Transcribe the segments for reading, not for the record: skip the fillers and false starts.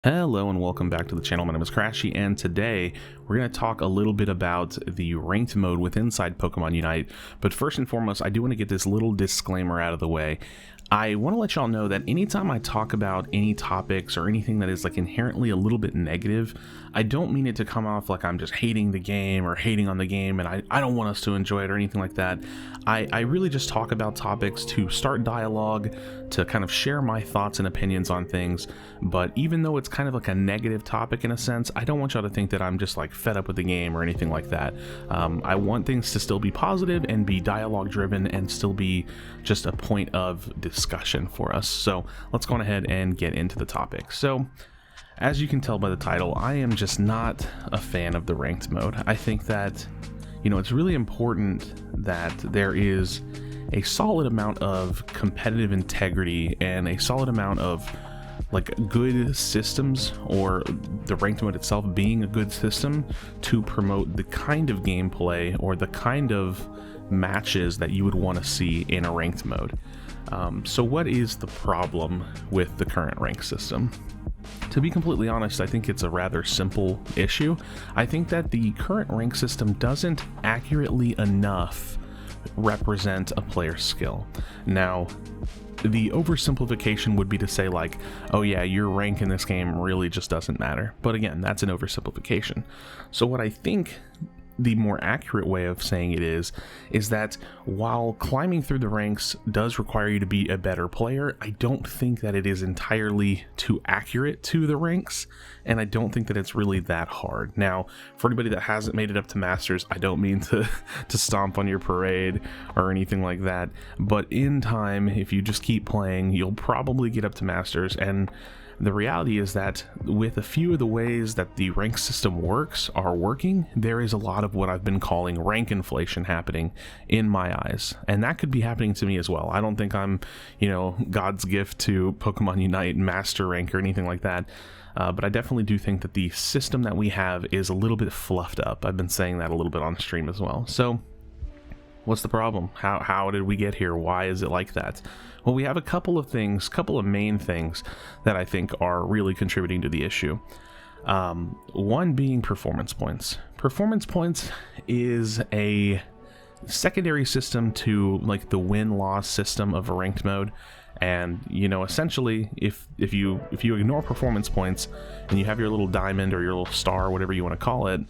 Hello and welcome back to the channel. My name is Krashy, and today we're going to talk a little bit about the ranked mode with inside Pokemon Unite. But first and foremost, I do want to get this little disclaimer out of the way. I want to let y'all know that anytime I talk about any topics or anything that is like inherently a little bit negative, I don't mean it to come off like I'm just hating the game or hating on the game and I don't want us to enjoy it or anything like that. I really just talk about topics to start dialogue, to kind of share my thoughts and opinions on things. But even though it's kind of like a negative topic in a sense, I don't want y'all to think that I'm just like fed up with the game or anything like that. I want things to still be positive and be dialogue driven and still be just a point of discussion for us. So let's go on ahead and get into the topic. So as you can tell by the title, I am just not a fan of the ranked mode. I think that, you know, it's really important that there is a solid amount of competitive integrity and a solid amount of like good systems, or the ranked mode itself being a good system to promote the kind of gameplay or the kind of matches that you would want to see in a ranked mode. So what is the problem with the current rank system? To be completely honest, I think it's a rather simple issue. I think that the current rank system doesn't accurately enough represent a player's skill. Now, the oversimplification would be to say like, oh yeah, your rank in this game really just doesn't matter. But again, that's an oversimplification. So what I think the more accurate way of saying it is that while climbing through the ranks does require you to be a better player, I don't think that it is entirely too accurate to the ranks, and I don't think that it's really that hard. Now, for anybody that hasn't made it up to Masters, I don't mean to stomp on your parade or anything like that, but in time, if you just keep playing, you'll probably get up to Masters. And the reality is that with a few of the ways that the rank system are working, there is a lot of what I've been calling rank inflation happening in my eyes. And that could be happening to me as well. I don't think I'm, you know, God's gift to Pokemon Unite master rank or anything like that. But I definitely do think that the system that we have is a little bit fluffed up. I've been saying that a little bit on stream as well. So what's the problem? How did we get here? Why is it like that? Well, we have a couple of main things that I think are really contributing to the issue. One being performance points. Performance points is a secondary system to like the win-loss system of a ranked mode. And, you know, essentially, if you ignore performance points and you have your little diamond or your little star, whatever you want to call it,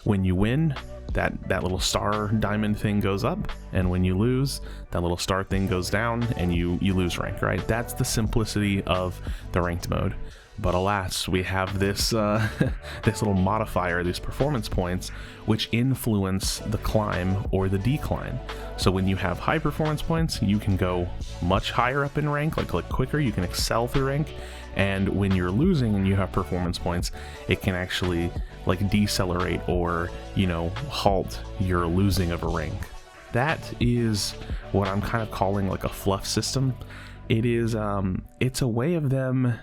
when you win, that little star diamond thing goes up, and when you lose, that little star thing goes down and you lose rank, right? That's the simplicity of the ranked mode. But alas, we have this this little modifier, these performance points, which influence the climb or the decline. So when you have high performance points, you can go much higher up in rank, like quicker, you can excel through rank. And when you're losing and you have performance points, it can actually like decelerate or, you know, halt your losing of a rank. That is what I'm kind of calling like a fluff system. It is, it's a way of them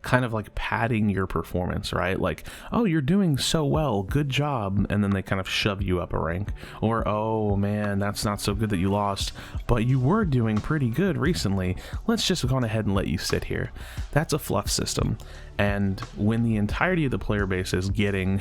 kind of like padding your performance, right? Like, oh, you're doing so well, good job, and then they kind of shove you up a rank. Or, oh man, that's not so good that you lost, but you were doing pretty good recently, let's just go on ahead and let you sit here. That's a fluff system. And when the entirety of the player base is getting,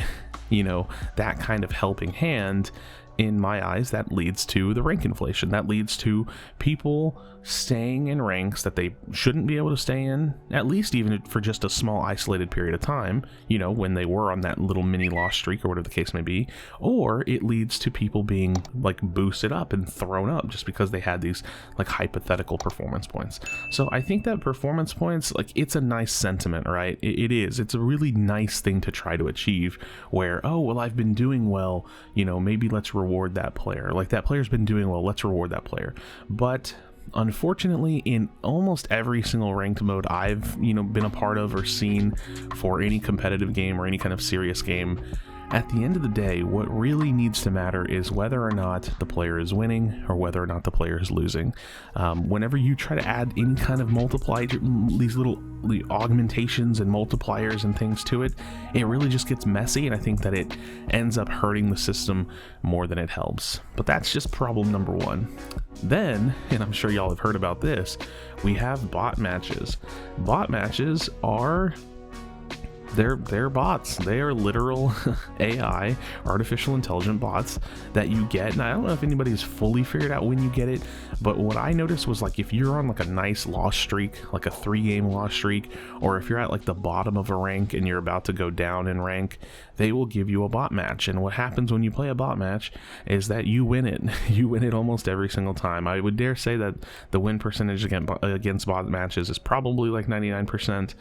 you know, that kind of helping hand, in my eyes, that leads to the rank inflation. That leads to people staying in ranks that they shouldn't be able to stay in, at least even for just a small isolated period of time, you know, when they were on that little mini loss streak or whatever the case may be. Or it leads to people being like boosted up and thrown up just because they had these like hypothetical performance points. So I think that performance points, like, it's a nice sentiment, right? It is. It's a really nice thing to try to achieve where, oh, well, I've been doing well, you know, maybe let's reward that player. Like, that player's been doing well, let's reward that player. But unfortunately, in almost every single ranked mode I've, you know, been a part of or seen for any competitive game or any kind of serious game, at the end of the day, what really needs to matter is whether or not the player is winning or whether or not the player is losing. Whenever you try to add any kind of these little augmentations and multipliers and things to it, it really just gets messy, and I think that it ends up hurting the system more than it helps. But that's just problem number one. Then, and I'm sure y'all have heard about this, we have bot matches. Bot matches are They're bots. They are literal AI, artificial intelligent bots that you get. And I don't know if anybody's fully figured out when you get it, but what I noticed was like if you're on like a nice loss streak, like a 3-game loss streak, or if you're at like the bottom of a rank and you're about to go down in rank, they will give you a bot match. And what happens when you play a bot match is that you win it. You win it almost every single time. I would dare say that the win percentage against bot matches is probably like 99%.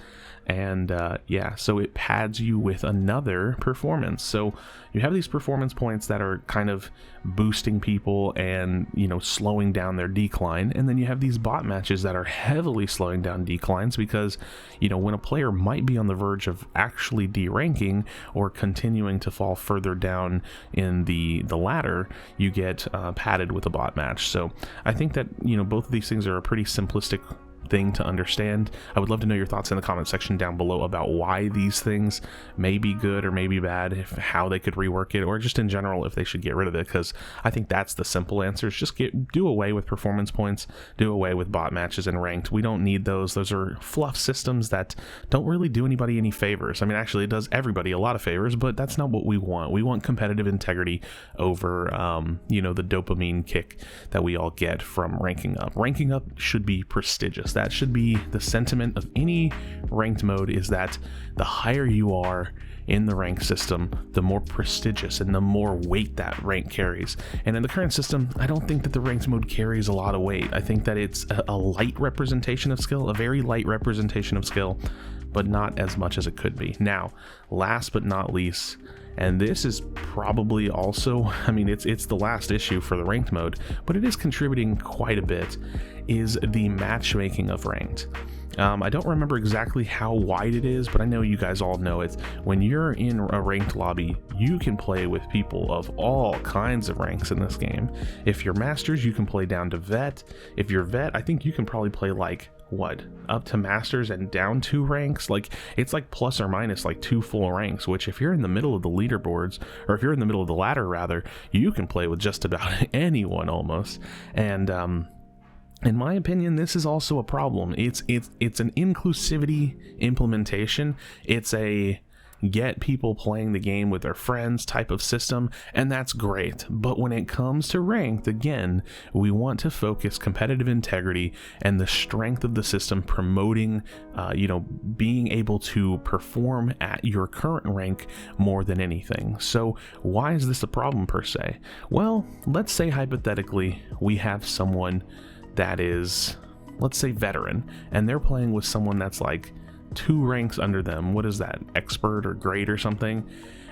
And yeah, so it pads you with another performance. So you have these performance points that are kind of boosting people and, you know, slowing down their decline. And then you have these bot matches that are heavily slowing down declines because, you know, when a player might be on the verge of actually deranking or continuing to fall further down in the ladder, you get padded with a bot match. So I think that, you know, both of these things are a pretty simplistic thing to understand. I would love to know your thoughts in the comment section down below about why these things may be good or may be bad, if how they could rework it, or just in general if they should get rid of it, because I think that's the simple answer, is just do away with performance points, do away with bot matches and ranked. We don't need those. Those are fluff systems that don't really do anybody any favors. I mean, actually it does everybody a lot of favors, but that's not what we want. We want competitive integrity over you know, the dopamine kick that we all get from ranking up. Ranking up should be prestigious. That should be the sentiment of any ranked mode, is that the higher you are in the rank system, the more prestigious and the more weight that rank carries. And in the current system, I don't think that the ranked mode carries a lot of weight. I think that it's a light representation of skill, a very light representation of skill, but not as much as it could be. Now, last but not least, and this is probably also, I mean, it's the last issue for the ranked mode, but it is contributing quite a bit, is the matchmaking of ranked. I don't remember exactly how wide it is, but I know you guys all know it. When you're in a ranked lobby, you can play with people of all kinds of ranks in this game. If you're masters, you can play down to vet. If you're vet, I think you can probably play like, what, up to masters and down 2 ranks. Like, it's like plus or minus like 2 full ranks, which if you're in the middle of the leaderboards, or if you're in the middle of the ladder rather, you can play with just about anyone almost. And in my opinion, this is also a problem. It's an inclusivity implementation. It's a get people playing the game with their friends type of system, and that's great. But when it comes to ranked, again, we want to focus competitive integrity and the strength of the system, promoting you know, being able to perform at your current rank more than anything. So why is this a problem per se? Well, let's say hypothetically we have someone that is, let's say, veteran, and they're playing with someone that's like 2 ranks under them. What is that, expert or great or something?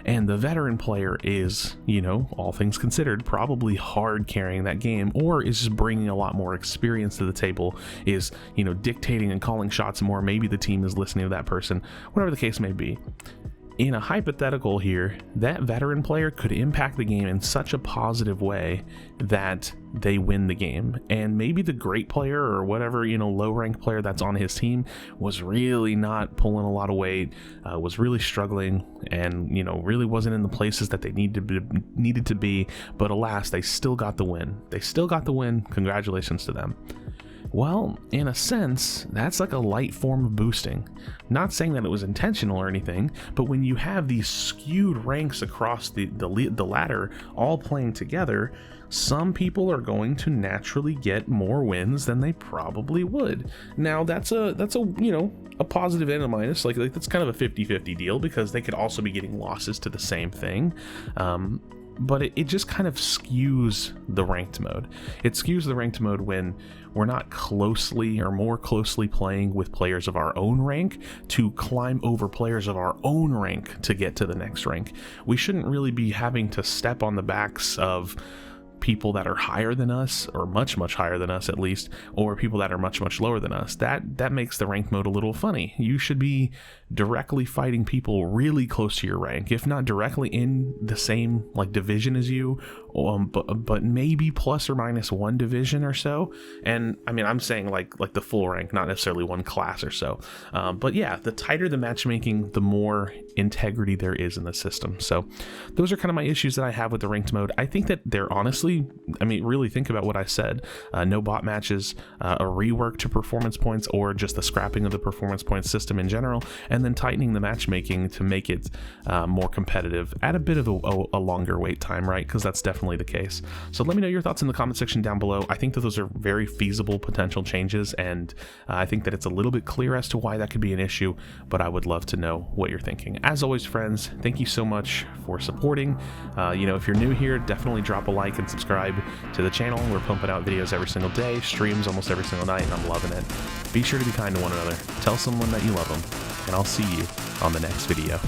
And the veteran player is, you know, all things considered, probably hard carrying that game, or is just bringing a lot more experience to the table, is, you know, dictating and calling shots more. Maybe the team is listening to that person, whatever the case may be. In a hypothetical here, that veteran player could impact the game in such a positive way that they win the game. And maybe the great player or whatever, you know, low ranked player that's on his team was really not pulling a lot of weight, was really struggling, and, you know, really wasn't in the places that they needed to be. But alas, they still got the win. They still got the win. Congratulations to them. Well, in a sense, that's like a light form of boosting. Not saying that it was intentional or anything, but when you have these skewed ranks across the ladder all playing together, some people are going to naturally get more wins than they probably would. Now, that's a you know, a positive and a minus. Like that's kind of a 50-50 deal, because they could also be getting losses to the same thing. But it just kind of skews the ranked mode. It skews the ranked mode when we're not closely or more closely playing with players of our own rank to climb over players of our own rank to get to the next rank. We shouldn't really be having to step on the backs of people that are higher than us, or much higher than us at least, or people that are much lower than us. That makes the ranked mode a little funny. You should be directly fighting people really close to your rank, if not directly in the same like division as you, but maybe plus or minus 1 division or so. And I mean, I'm saying like the full rank, not necessarily 1 class or so. But yeah, the tighter the matchmaking, the more integrity there is in the system. So those are kind of my issues that I have with the ranked mode. I think that they're honestly really, I mean, really think about what I said. No bot matches, a rework to performance points, or just the scrapping of the performance points system in general, and then tightening the matchmaking to make it more competitive at a bit of a longer wait time, right? Because that's definitely the case. So let me know your thoughts in the comment section down below. I think that those are very feasible potential changes, and I think that it's a little bit clear as to why that could be an issue, but I would love to know what you're thinking. As always, friends, thank you so much for supporting. You know, if you're new here, definitely drop a like and subscribe to the channel. We're pumping out videos every single day, streams almost every single night, and I'm loving it. Be sure to be kind to one another. Tell someone that you love them, and I'll see you on the next video.